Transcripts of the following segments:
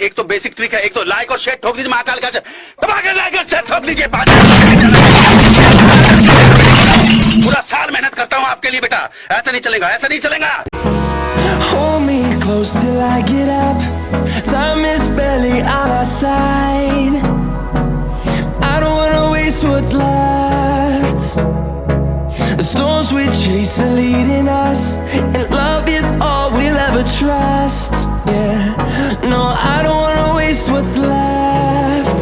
एक तो basic trick है, एक तो लाइक और शेयर ठोक दीजिए महाकाल का लाइक और शेयर ठोक दीजिए। पूरा साल मेहनत करता हूँ आपके लिए बेटा, ऐसा नहीं चलेगा, ऐसा नहीं चलेगा। Hold me close till I get up. Time is barely on our side. I don't wanna waste what's left. The storms we chase are leading us, and love is all we'll ever trust. Yeah, no, I don't wanna waste what's left.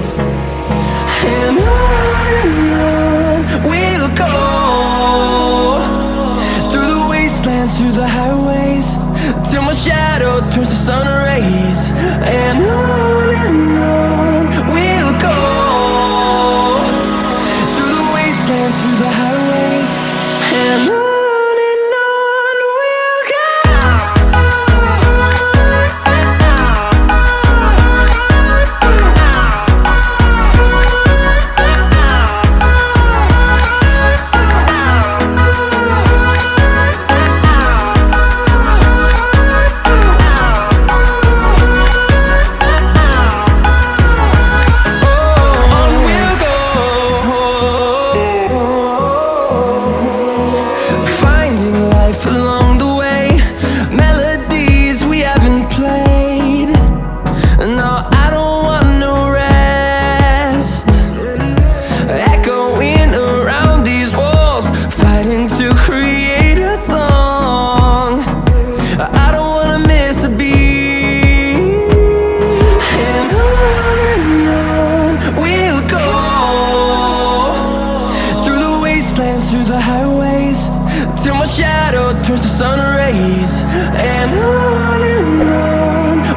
And on we'll go, through the wastelands, through the highways, till my shadow turns to sun rays. And on we'll go, through the wastelands, through the highways, and on we'll go. Through the highways, till my shadow turns to sun rays. And on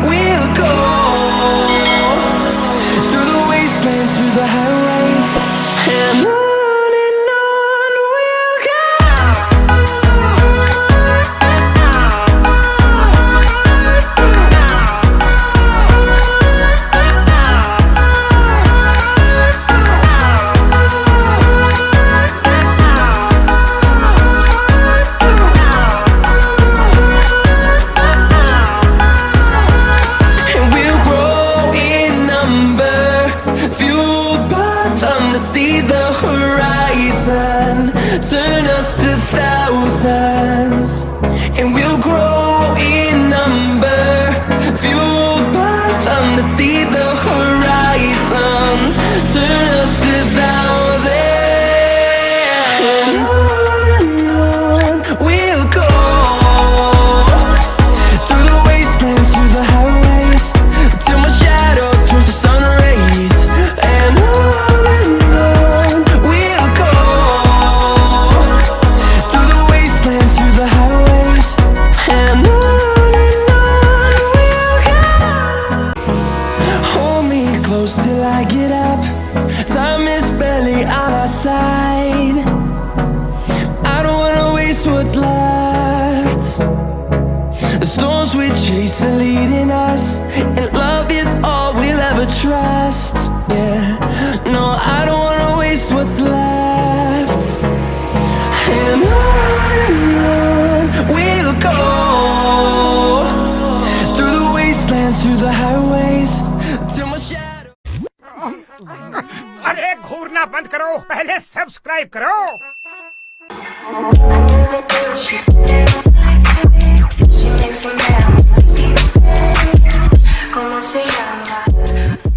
we'll go, through the wastelands, through the highways, and on we'll go. See the horizon, turn us to thousands, and we'll grow in number, fueled by them to see the horizon, turn us to thousands, and on we'll go, through the wastelands, through the highways, till my shadow turns to sun rays. And till I get up, time is barely on our side. I don't wanna waste what's left. The storms we chase are leading us, and love is all we'll ever trust. Yeah, no, I don't wanna waste what's left. And on we'll go, through the wastelands, through the highways, till my shadow. अरे घूरना बंद करो, पहले subscribe करो। ¿Cómo se llama?